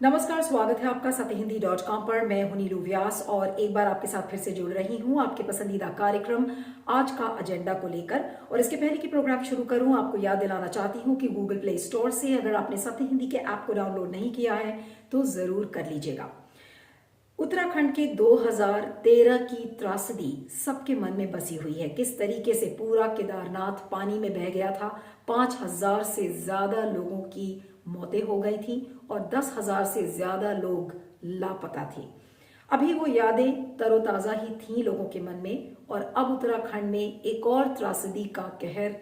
नमस्कार, स्वागत है आपका सत्यहिंदी.com पर। मैं हूं नीलू व्यास और एक बार आपके साथ फिर से जुड़ रही हूं आपके पसंदीदा कार्यक्रम आज का एजेंडा को लेकर। और इसके पहले कि प्रोग्राम शुरू करूं, आपको याद दिलाना चाहती हूं कि गूगल प्ले स्टोर से अगर आपने सत्य हिंदी के ऐप को डाउनलोड नहीं किया है तो जरूर कर लीजिएगा। उत्तराखंड के 2013 की त्रासदी सबके मन में बसी हुई है। किस तरीके से पूरा केदारनाथ पानी में बह गया था, 5,000 से ज्यादा लोगों की मौतें हो गई थी और 10,000 से ज्यादा लोग लापता थे। अभी वो यादें तरोताजा ही थीं लोगों के मन में, और अब उत्तराखंड में एक और त्रासदी का कहर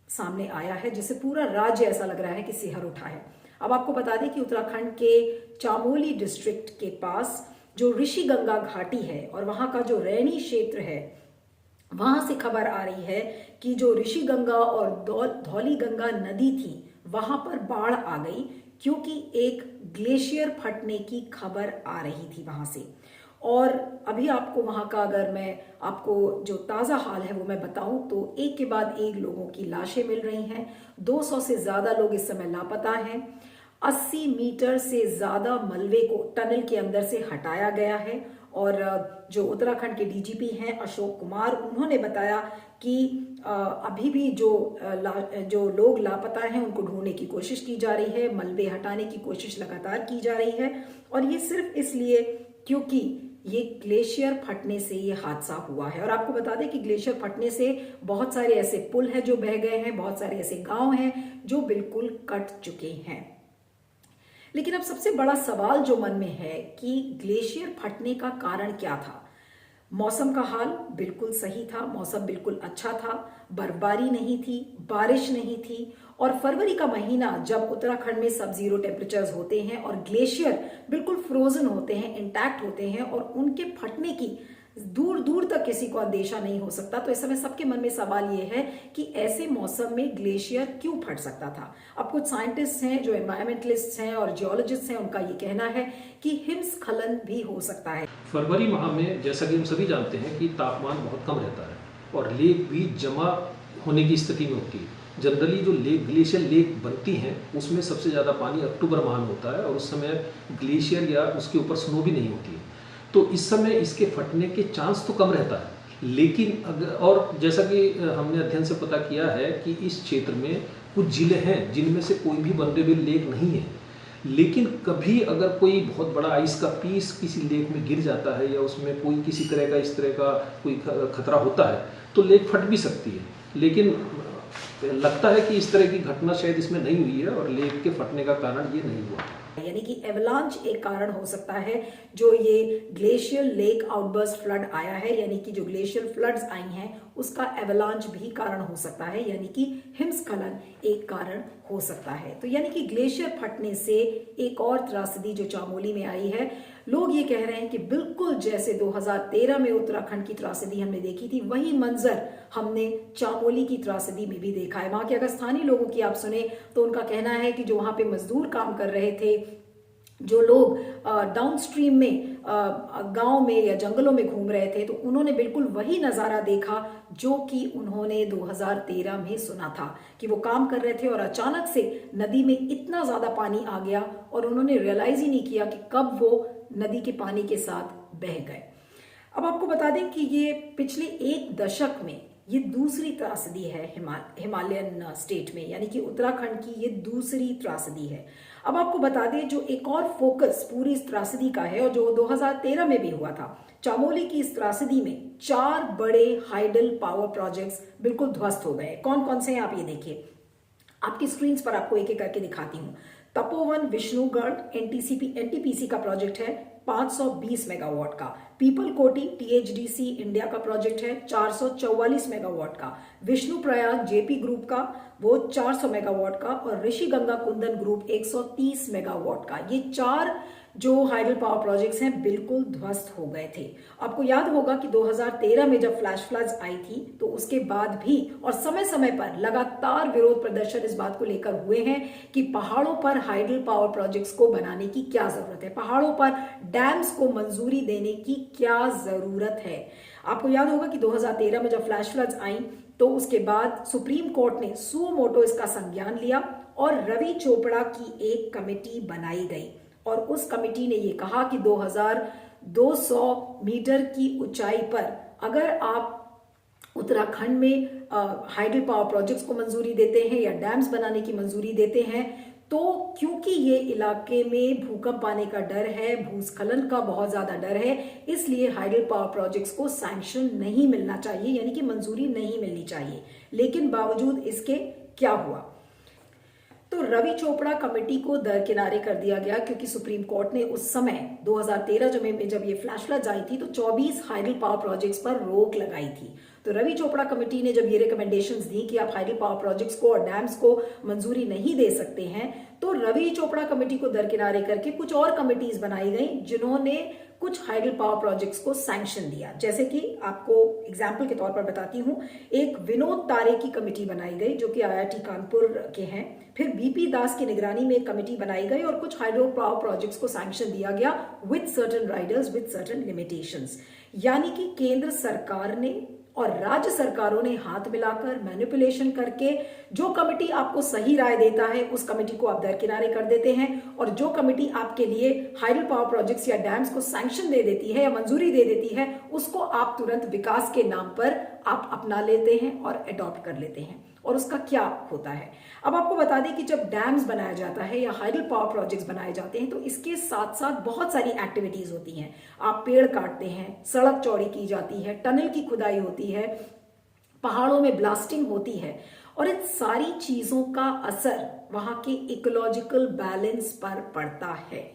सामने आया है जिससे पूरा राज्य ऐसा लग रहा है कि सिहर उठा है। अब आपको बता दें कि उत्तराखंड के चामोली डिस्ट्रिक्ट के पास जो ऋषि गंगा घाटी है और वहां का जो रैनी क्षेत्र है, वहां से खबर आ रही है कि जो ऋषि गंगा और धौली गंगा नदी थी वहां पर बाढ़ आ गई, क्योंकि एक ग्लेशियर फटने की खबर आ रही थी वहां से। और अभी आपको वहां का अगर मैं आपको जो ताजा हाल है वो मैं बताऊं तो एक के बाद एक लोगों की लाशें मिल रही हैं। 200 से ज्यादा लोग इस समय लापता हैं। 80 मीटर से ज्यादा मलबे को टनल के अंदर से हटाया गया है। और जो उत्तराखंड के डीजीपी हैं अशोक कुमार, उन्होंने बताया कि अभी भी जो लोग लापता हैं उनको ढूंढने की कोशिश की जा रही है, मलबे हटाने की कोशिश लगातार की जा रही है। और ये सिर्फ इसलिए क्योंकि ये ग्लेशियर फटने से ये हादसा हुआ है। और आपको बता दें कि ग्लेशियर फटने से बहुत सारे ऐसे पुल हैं जो बह गए हैं, बहुत सारे ऐसे गांव हैं जो बिल्कुल कट चुके हैं। लेकिन अब सबसे बड़ा सवाल जो मन में है कि ग्लेशियर फटने का कारण क्या था। मौसम का हाल बिल्कुल सही था, मौसम बिल्कुल अच्छा था, बर्फबारी नहीं थी, बारिश नहीं थी। और फरवरी का महीना जब उत्तराखंड में सब जीरो टेम्परेचर्स होते हैं और ग्लेशियर बिल्कुल फ्रोजन होते हैं, इंटैक्ट होते हैं और उनके फटने की दूर दूर तक किसी को अंदेशा नहीं हो सकता। तो इस समय सबके मन में सवाल यह है कि ऐसे मौसम में ग्लेशियर क्यों फट सकता था। अब कुछ साइंटिस्ट हैं जो एनवायरमेंटलिस्ट हैं और जियोलॉजिस्ट हैं, उनका ये कहना है कि हिमस्खलन भी हो सकता है। फरवरी माह में जैसा कि हम सभी जानते हैं कि तापमान बहुत कम रहता है और लेक भी जमा होने की स्थिति में होती है। जनरली जो ग्लेशियर लेक बनती हैं उसमें सबसे ज़्यादा पानी अक्टूबर माह में होता है और उस समय ग्लेशियर या उसके ऊपर स्नो भी नहीं होती है। तो इस समय इसके फटने के चांस तो कम रहता है। लेकिन और जैसा कि हमने अध्ययन से पता किया है कि इस क्षेत्र में कुछ जिले हैं जिनमें से कोई भी वल्नरेबल लेक नहीं है। लेकिन कभी अगर कोई बहुत बड़ा आइस का पीस किसी लेक में गिर जाता है या उसमें कोई किसी तरह का इस तरह का कोई खतरा होता है तो लेक फट भी सकती है। लेकिन लगता है कि इस तरह की घटना शायद इसमें नहीं हुई है और लेक के फटने का कारण ये नहीं हुआ। यानी कि एवलांच एक कारण हो सकता है जो ये ग्लेशियर लेक आउटबर्स्ट फ्लड आया है, यानी कि जो ग्लेशियर फ्लड्स आई हैं उसका एवलांच भी कारण हो सकता है, यानी कि हिमस्खलन एक कारण हो सकता है। तो यानी कि ग्लेशियर फटने से एक और त्रासदी जो चामोली में आई है, लोग ये कह रहे हैं कि बिल्कुल जैसे 2013 में उत्तराखंड की त्रासदी हमने देखी थी, वही मंजर हमने चामोली की त्रासदी में भी देखा है। वहां के अगर स्थानीय लोगों की आप सुने तो उनका कहना है कि जो वहां पे मजदूर काम कर रहे थे, जो लोग डाउनस्ट्रीम में गांव में या जंगलों में घूम रहे थे, तो उन्होंने बिल्कुल वही नज़ारा देखा जो कि उन्होंने 2013 में सुना था कि वो काम कर रहे थे और अचानक से नदी में इतना ज़्यादा पानी आ गया और उन्होंने रियलाइज ही नहीं किया कि कब वो नदी के पानी के साथ बह गए। अब आपको बता दें कि ये पिछले एक दशक में ये दूसरी त्रासदी है हिमालयन स्टेट में, यानी कि उत्तराखंड की ये दूसरी त्रासदी है। अब आपको बता दें जो एक और फोकस पूरी इस त्रासदी का है और जो 2013 में भी हुआ था, चामोली की इस त्रासदी में 4 बड़े हाइडल पावर प्रोजेक्ट्स बिल्कुल ध्वस्त हो गए। कौन कौन से हैं आप ये देखिए, आपकी स्क्रीन पर आपको एक एक करके दिखाती हूँ। तपोवन विष्णुगढ़ एनटीपीसी का प्रोजेक्ट है 520 मेगावाट का। पीपल कोटी टीएचडीसी इंडिया का प्रोजेक्ट है 444 मेगावाट का। विष्णु प्रयाग जेपी ग्रुप का वो 400 मेगावाट का और ऋषि गंगा कुंदन ग्रुप 130 मेगावाट का। ये 4 जो हाइडल पावर प्रोजेक्ट्स हैं बिल्कुल ध्वस्त हो गए थे। आपको याद होगा कि 2013 में जब फ्लैश फ्लड्स आई थी तो उसके बाद भी और समय समय पर लगातार विरोध प्रदर्शन इस बात को लेकर हुए हैं कि पहाड़ों पर हाइडल पावर प्रोजेक्ट्स को बनाने की क्या जरूरत है, पहाड़ों पर डैम्स को मंजूरी देने की क्या जरूरत है। आपको याद होगा कि 2013 में जब फ्लैश फ्लड्स आई तो उसके बाद सुप्रीम कोर्ट ने सुओ मोटो इसका संज्ञान लिया और रवि चोपड़ा की एक कमेटी बनाई गई और उस कमेटी ने ये कहा कि 2200 मीटर की ऊंचाई पर अगर आप उत्तराखंड में हाइडल पावर प्रोजेक्ट्स को मंजूरी देते हैं या डैम्स बनाने की मंजूरी देते हैं, तो क्योंकि ये इलाके में भूकंप आने का डर है, भूस्खलन का बहुत ज्यादा डर है, इसलिए हाइडल पावर प्रोजेक्ट्स को सैंक्शन नहीं मिलना चाहिए, यानी कि मंजूरी नहीं मिलनी चाहिए। लेकिन बावजूद इसके क्या हुआ? तो रवि चोपड़ा कमेटी को दरकिनारे कर दिया गया, क्योंकि सुप्रीम कोर्ट ने उस समय 2013 में जब ये फ्लैश फ्लड्स आई थी तो 24 हाइडल पावर प्रोजेक्ट्स पर रोक लगाई थी। तो रवि चोपड़ा कमेटी ने जब ये रिकमेंडेशंस दी कि आप हाइडल पावर प्रोजेक्ट्स को और डैम्स को मंजूरी नहीं दे सकते हैं, तो रवि चोपड़ा कमेटी को दरकिनारे करके कुछ और कमिटीज बनाई गई जिन्होंने कुछ हाइडल पावर प्रोजेक्ट्स को सैंक्शन दिया। जैसे कि आपको एग्जाम्पल के तौर पर बताती हूं, एक विनोद तारे की कमेटी बनाई गई जो कि IIT कानपुर के हैं। फिर BP दास की निगरानी में एक कमेटी बनाई गई और कुछ हाइड्रो पावर प्रोजेक्ट्स को सैंक्शन दिया गया with certain Riders, with certain limitations. यानी कि केंद्र सरकार ने और राज्य सरकारों ने हाथ मिलाकर मैनिपुलेशन करके जो कमेटी आपको सही राय देता है उस कमेटी को आप दरकिनारे कर देते हैं, और जो कमेटी आपके लिए हाइडल पावर प्रोजेक्ट्स या डैम्स को सैंक्शन दे देती है या मंजूरी दे देती है, उसको आप तुरंत विकास के नाम पर आप अपना लेते हैं और अडॉप्ट कर लेते हैं। और उसका क्या होता है, अब आपको बता दें कि जब डैम्स बनाया जाता है या हाइडल पावर प्रोजेक्ट्स बनाए जाते हैं तो इसके साथ साथ बहुत सारी एक्टिविटीज होती हैं। आप पेड़ काटते हैं, सड़क चौड़ी की जाती है, टनल की खुदाई होती है, पहाड़ों में ब्लास्टिंग होती है, और इन सारी चीजों का असर वहां के इकोलॉजिकल बैलेंस पर पड़ता है।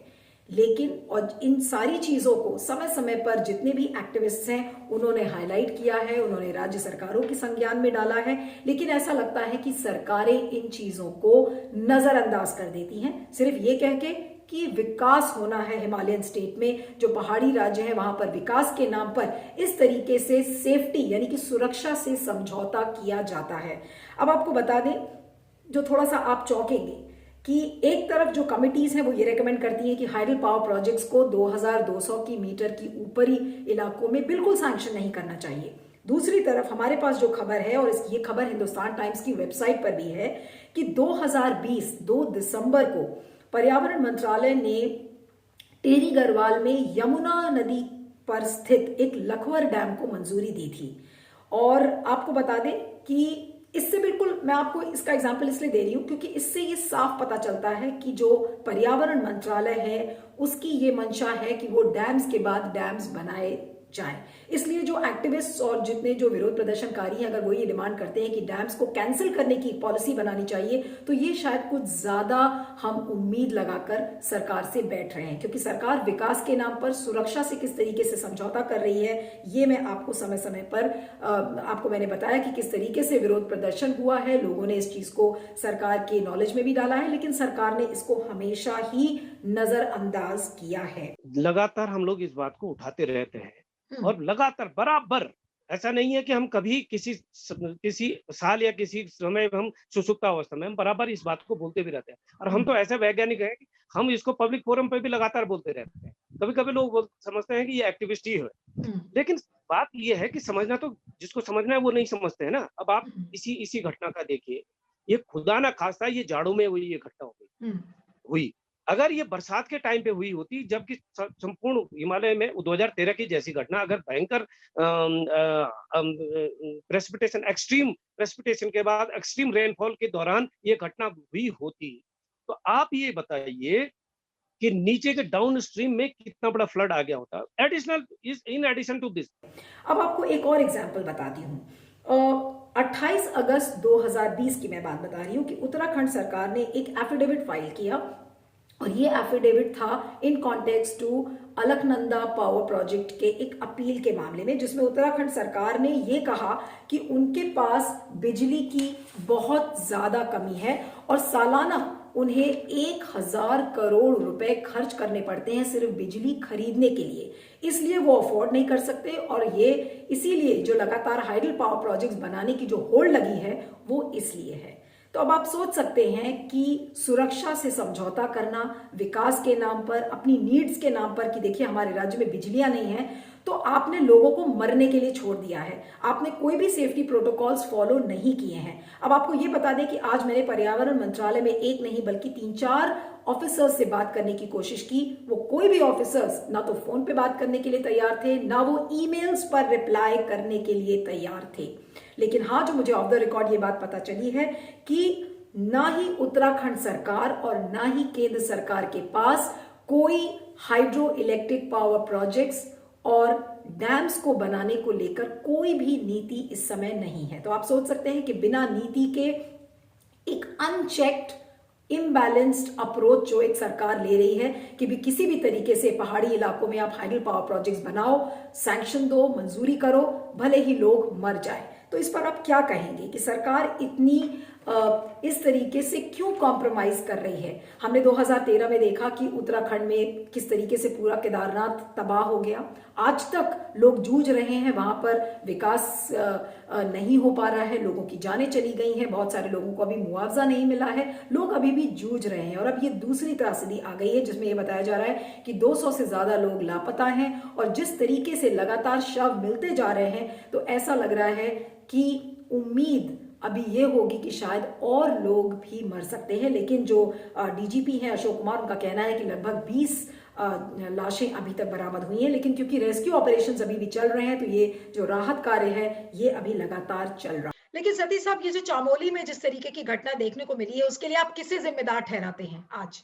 लेकिन और इन सारी चीजों को समय समय पर जितने भी एक्टिविस्ट्स हैं उन्होंने हाईलाइट किया है, उन्होंने राज्य सरकारों के संज्ञान में डाला है, लेकिन ऐसा लगता है कि सरकारें इन चीजों को नजरअंदाज कर देती हैं, सिर्फ ये कह के कि विकास होना है हिमालयन स्टेट में, जो पहाड़ी राज्य है वहां पर विकास के नाम पर इस तरीके से सेफ्टी यानी कि सुरक्षा से समझौता किया जाता है। अब आपको बता दें, जो थोड़ा सा आप चौंकेंगे कि एक तरफ जो कमिटीज हैं वो ये रेकमेंड करती हैं कि हाइडल पावर प्रोजेक्ट्स को 2200 की मीटर की ऊपरी इलाकों में बिल्कुल सैंक्शन नहीं करना चाहिए। दूसरी तरफ हमारे पास जो खबर है, और ये खबर हिंदुस्तान टाइम्स की वेबसाइट पर भी है, कि 2020 2 दिसंबर को पर्यावरण मंत्रालय ने टेरी गढ़वाल में यमुना नदी पर स्थित एक लखवर डैम को मंजूरी दी थी। और आपको बता दें कि इससे बिल्कुल, मैं आपको इसका एग्जाम्पल इसलिए दे रही हूं क्योंकि इससे ये साफ पता चलता है कि जो पर्यावरण मंत्रालय है उसकी ये मंशा है कि वो डैम्स के बाद डैम्स बनाए जाएं। इसलिए जो एक्टिविस्ट्स और जितने जो विरोध प्रदर्शनकारी हैं, अगर वो ये डिमांड करते हैं कि डैम्स को कैंसिल करने की पॉलिसी बनानी चाहिए, तो ये शायद कुछ ज्यादा हम उम्मीद लगाकर सरकार से बैठ रहे हैं, क्योंकि सरकार विकास के नाम पर सुरक्षा से किस तरीके से समझौता कर रही है ये मैं आपको समय समय पर आपको मैंने बताया कि किस तरीके से विरोध प्रदर्शन हुआ है, लोगों ने इस चीज को सरकार के नॉलेज में भी डाला है, लेकिन सरकार ने इसको हमेशा ही नजरअंदाज किया है। लगातार हम लोग इस बात को उठाते रहते हैं और लगातार बराबर, ऐसा नहीं है कि हम कभी किसी साल या किसी समय हम सुसुप्त अवस्था में, हम बराबर इस बात को बोलते भी रहते हैं। और हम तो ऐसे वैज्ञानिक हैं कि हम इसको पब्लिक फोरम पे भी लगातार बोलते रहते हैं। कभी कभी लोग समझते हैं कि ये एक्टिविस्ट ही है, लेकिन बात ये है कि समझना तो जिसको समझना है वो नहीं समझते हैं ना। अब आप इसी घटना का देखिए, ये खुदा ना खास्ता ये जाड़ों में हुई ये घटना हुई। अगर ये बरसात के टाइम पे हुई होती, जबकि संपूर्ण हिमालय में 2013 की जैसी घटना अगर भयंकर प्रेसिपिटेशन, एक्सट्रीम प्रेसिपिटेशन के बाद एक्सट्रीम रेनफॉल के दौरान ये घटना हुई होती, तो आप ये बताइए कि नीचे के डाउन स्ट्रीम में कितना बड़ा फ्लड आ गया होता। Additional in addition to this, अब आपको एक और एग्जांपल बताती हूँ। 28 अगस्त 2020 की मैं बात बता रही हूँ कि उत्तराखंड सरकार ने एक एफिडेविट फाइल किया, और ये एफिडेविट था in context to Alaknanda power project के एक अपील के मामले में, जिसमें उत्तराखंड सरकार ने ये कहा कि उनके पास बिजली की बहुत ज्यादा कमी है और सालाना उन्हें 1000 करोड़ रुपए खर्च करने पड़ते हैं सिर्फ बिजली खरीदने के लिए, इसलिए वो अफोर्ड नहीं कर सकते। और ये इसीलिए जो लगातार हाइडल पावर प्रोजेक्ट्स बनाने की जो होड़ लगी है वो इसलिए है। तो अब आप सोच सकते हैं कि सुरक्षा से समझौता करना विकास के नाम पर, अपनी नीड्स के नाम पर, कि देखिए हमारे राज्य में बिजलियां नहीं है, तो आपने लोगों को मरने के लिए छोड़ दिया है, आपने कोई भी सेफ्टी प्रोटोकॉल्स फॉलो नहीं किए हैं। अब आपको ये बता दें कि आज मैंने पर्यावरण मंत्रालय में एक नहीं बल्कि 3-4 ऑफिसर्स से बात करने की कोशिश की। वो कोई भी ऑफिसर्स ना तो फोन पे बात करने के लिए तैयार थे, ना वो ईमेल्स पर रिप्लाई करने के लिए तैयार थे। लेकिन हाँ, जो मुझे ऑफ द रिकॉर्ड ये बात पता चली है कि ना ही उत्तराखंड सरकार और ना ही केंद्र सरकार के पास कोई हाइड्रो इलेक्ट्रिक पावर प्रोजेक्ट्स और डैम्स को बनाने को लेकर कोई भी नीति इस समय नहीं है। तो आप सोच सकते हैं कि बिना नीति के एक अनचेक्ड इम्बैलेंस्ड अप्रोच जो एक सरकार ले रही है कि भी किसी भी तरीके से पहाड़ी इलाकों में आप हाइडल पावर प्रोजेक्ट्स बनाओ, सैंक्शन दो, मंजूरी करो, भले ही लोग मर जाए। तो इस पर आप क्या कहेंगे कि सरकार इतनी इस तरीके से क्यों कॉम्प्रोमाइज कर रही है? हमने 2013 में देखा कि उत्तराखंड में किस तरीके से पूरा केदारनाथ तबाह हो गया। आज तक लोग जूझ रहे हैं, वहां पर विकास नहीं हो पा रहा है, लोगों की जानें चली गई हैं, बहुत सारे लोगों को अभी मुआवजा नहीं मिला है, लोग अभी भी जूझ रहे हैं। और अब ये दूसरी त्रासदी आ गई है जिसमें ये बताया जा रहा है कि 200 से ज्यादा लोग लापता हैं और जिस तरीके से लगातार शव मिलते जा रहे हैं तो ऐसा लग रहा है कि उम्मीद अभी ये होगी कि शायद और लोग भी मर सकते हैं। लेकिन जो डीजीपी हैं अशोक कुमार, उनका कहना है कि लगभग 20 लाशें अभी तक बरामद हुई हैं, लेकिन क्योंकि रेस्क्यू ऑपरेशंस अभी भी चल रहे हैं तो ये जो राहत कार्य है ये अभी लगातार चल रहा है। लेकिन सतीश साहब, ये जो चामोली में जिस तरीके की घटना देखने को मिली है उसके लिए आप किसे जिम्मेदार ठहराते हैं आज?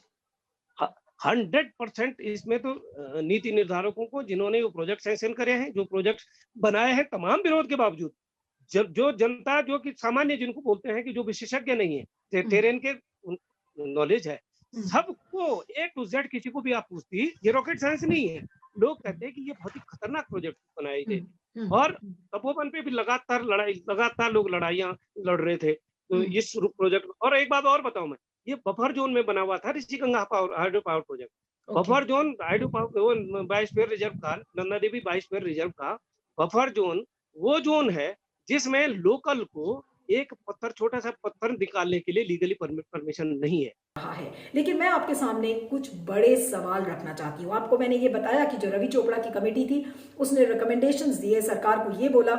100% इसमें तो नीति निर्धारकों को, जिन्होंने वो प्रोजेक्ट सैंक्शन करे हैं, जो प्रोजेक्ट बनाए हैं तमाम विरोध के बावजूद। जो जनता, जो कि सामान्य जिनको बोलते हैं कि जो विशेषज्ञ नहीं है, टेरेन के नॉलेज है, सबको A to Z किसी को भी आप पूछती, ये रॉकेट साइंस नहीं है। लोग कहते हैं कि ये बहुत ही खतरनाक प्रोजेक्ट बनाए गए और तपोवन पे भी लगातार लोग लड़ाइयां लड़ रहे थे तो इस प्रोजेक्ट। और एक बात और बताऊं मैं, ये बफर जोन में बना हुआ था Rishiganga hydro power project. Buffer zone hydro power biosphere reserve का, नंदा देवी बायोस्फीयर रिजर्व का बफर जोन वो जोन है जिसमें लोकल को एक पत्थर, छोटा सा पत्थर निकालने के लिए लीगली परमिशन नहीं है। लेकिन मैं आपके सामने कुछ बड़े सवाल रखना चाहती हूँ। आपको मैंने ये बताया कि जो रवि चोपड़ा की कमेटी थी उसने रिकमेंडेशंस दिए, सरकार को ये बोला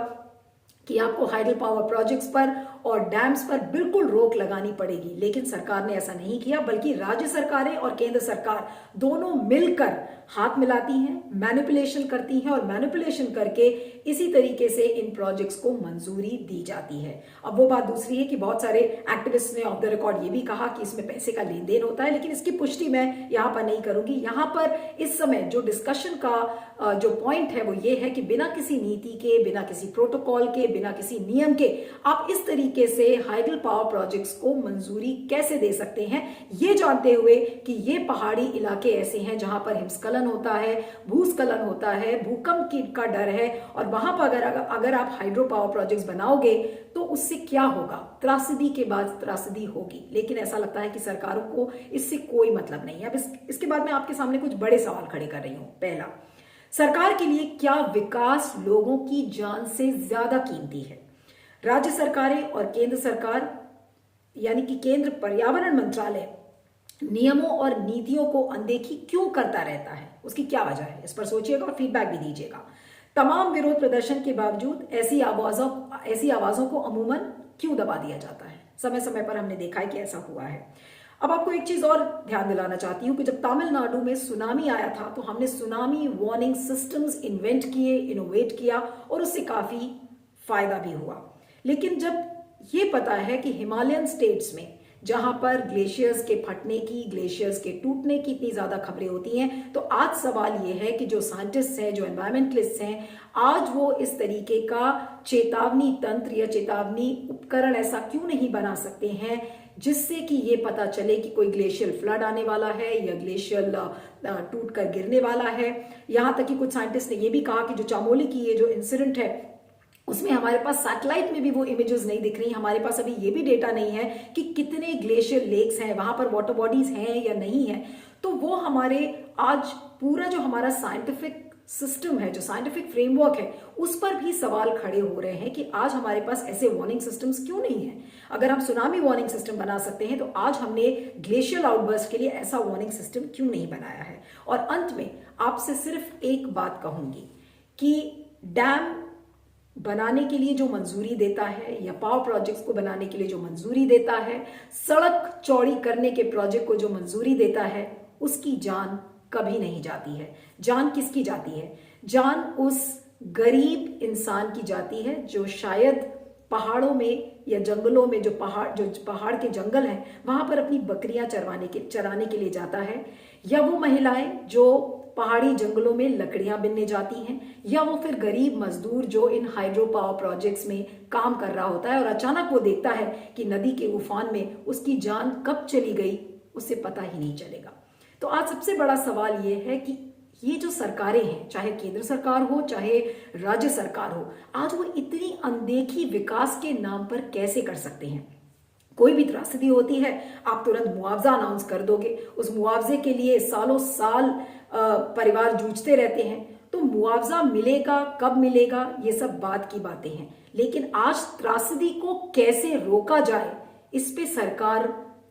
कि आपको हाइडल पावर प्रोजेक्ट्स पर और डैम्स पर बिल्कुल रोक लगानी पड़ेगी। लेकिन सरकार ने ऐसा नहीं किया, बल्कि राज्य सरकारें और केंद्र सरकार दोनों मिलकर हाथ मिलाती हैं, मैनिपुलेशन करती हैं और मैनिपुलेशन करके इसी तरीके से इन प्रोजेक्ट्स को मंजूरी दी जाती है। अब वो बात दूसरी है कि बहुत सारे एक्टिविस्ट ने ऑफ द रिकॉर्ड ये भी कहा कि इसमें पैसे का लेन देन होता है, लेकिन इसकी पुष्टि मैं यहाँ पर नहीं करूंगी। यहाँ पर इस समय जो डिस्कशन का जो पॉइंट है वो ये है कि बिना किसी नीति के, बिना किसी प्रोटोकॉल के, बिना किसी नियम के आप इस तरीके से हाइडल पावर प्रोजेक्ट्स को मंजूरी कैसे दे सकते हैं, ये जानते हुए कि ये पहाड़ी इलाके ऐसे हैं जहां पर हिमस्खलन होता है, भूस्खलन होता है, भूकंप का डर है और वहां पर अगर आप हाइड्रो पावर प्रोजेक्ट्स बनाओगे तो उससे क्या होगा? त्रासदी के बाद त्रासदी होगी। लेकिन ऐसा लगता है कि सरकारों को इससे कोई मतलब नहीं है। अब इसके बाद मैं आपके सामने कुछ बड़े सवाल खड़े कर रही हूं। पहला, सरकार के लिए क्या विकास लोगों की जान से ज्यादा कीमती है? राज्य सरकारें और केंद्र सरकार, यानी कि केंद्र पर्यावरण मंत्रालय नियमों और नीतियों को अनदेखी क्यों करता रहता है? उसकी क्या वजह है? इस पर सोचिएगा और फीडबैक भी दीजिएगा। तमाम विरोध प्रदर्शन के बावजूद ऐसी आवाजों को अमूमन क्यों दबा दिया जाता है? समय समय पर हमने देखा है कि ऐसा हुआ है। अब आपको एक चीज और ध्यान दिलाना चाहती हूं कि जब तमिलनाडु में सुनामी आया था तो हमने सुनामी वार्निंग सिस्टम्स इन्वेंट किए, इनोवेट किया और उससे काफी फायदा भी हुआ। लेकिन जब ये पता है कि हिमालयन स्टेट्स में जहां पर ग्लेशियर्स के फटने की, ग्लेशियर्स के टूटने की इतनी ज्यादा खबरें होती हैं, तो आज सवाल ये है कि जो साइंटिस्ट हैं, जो एनवायरमेंटलिस्ट हैं, आज वो इस तरीके का चेतावनी तंत्र या चेतावनी उपकरण ऐसा क्यों नहीं बना सकते हैं जिससे कि ये पता चले कि कोई ग्लेशियल फ्लड आने वाला है या ग्लेशियल टूट कर गिरने वाला है। यहां तक कि कुछ साइंटिस्ट ने ये भी कहा कि जो चामोली की ये जो इंसिडेंट है उसमें हमारे पास सैटेलाइट में भी वो इमेजेस नहीं दिख रही। हमारे पास अभी ये भी डेटा नहीं है कि कितने ग्लेशियर लेक्स हैं, वहां पर वाटर बॉडीज हैं या नहीं है। तो वो हमारे आज पूरा जो हमारा साइंटिफिक सिस्टम है, जो साइंटिफिक फ्रेमवर्क है, उस पर भी सवाल खड़े हो रहे हैं कि आज हमारे पास ऐसे वार्निंग सिस्टम्स क्यों नहीं है। अगर हम सुनामी वार्निंग सिस्टम बना सकते हैं तो आज हमने ग्लेशियल आउटबर्स्ट के लिए ऐसा वार्निंग सिस्टम क्यों नहीं बनाया है। और अंत में आपसे सिर्फ एक बात कहूंगी कि डैम बनाने के लिए जो मंजूरी देता है या पावर प्रोजेक्ट्स को बनाने के लिए जो मंजूरी देता है, सड़क चौड़ी करने के प्रोजेक्ट को जो मंजूरी देता है, उसकी जान कभी नहीं जाती है। जान किसकी जाती है? जान उस गरीब इंसान की जाती है जो शायद पहाड़ों में या जंगलों में, जो पहाड़ के जंगल हैं वहां पर अपनी बकरियां चराने के लिए जाता है, या वो महिलाएं जो पहाड़ी जंगलों में लकड़ियां बिनने जाती हैं, या वो फिर गरीब मजदूर जो इन हाइड्रो पावर प्रोजेक्ट्स में काम कर रहा होता है और अचानक वो देखता है कि नदी के उफान में उसकी जान कब चली गई उसे पता ही नहीं चलेगा। तो आज सबसे बड़ा सवाल ये है कि ये जो सरकारें हैं, चाहे केंद्र सरकार हो चाहे राज्य सरकार हो, आज वो इतनी अनदेखी विकास के नाम पर कैसे कर सकते हैं? कोई भी त्रासदी होती है आप तुरंत मुआवजा अनाउंस कर दोगे, उस मुआवजे के लिए सालों साल परिवार जूझते रहते हैं। तो मुआवजा मिलेगा, कब मिलेगा, ये सब बात की बातें हैं, लेकिन आज त्रासदी को कैसे रोका जाए इस पे सरकार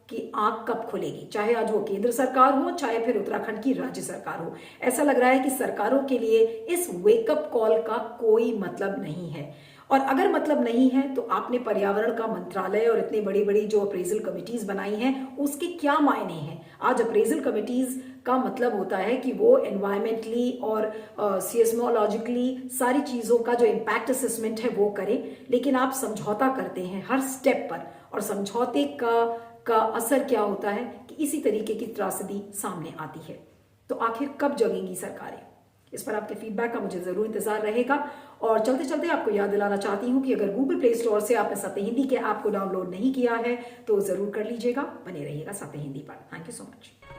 की आंख कब खुलेगी? चाहे आज वो केंद्र सरकार हो चाहे फिर उत्तराखंड की राज्य सरकार हो। ऐसा लग रहा है कि सरकारों के लिए इस वेकअप कॉल का कोई मतलब नहीं है। और अगर मतलब नहीं है तो आपने पर्यावरण का मंत्रालय और इतनी बड़ी बड़ी जो अप्रेजल कमिटीज बनाई हैं उसके क्या मायने हैं? आज अप्रेजल कमिटीज का मतलब होता है कि वो एनवायरमेंटली और सिस्मोलॉजिकली सारी चीजों का जो इम्पैक्ट असेसमेंट है वो करें, लेकिन आप समझौता करते हैं हर स्टेप पर, और समझौते का असर क्या होता है कि इसी तरीके की त्रासदी सामने आती है। तो आखिर कब जगेंगी सरकारें? इस पर आपके फीडबैक का मुझे जरूर इंतजार रहेगा। और चलते चलते आपको याद दिलाना चाहती हूं कि अगर गूगल प्ले स्टोर से आपने सत्य हिंदी के ऐप को डाउनलोड नहीं किया है तो जरूर कर लीजिएगा। बने रहिएगा सत्य हिंदी पर। Thank you so much.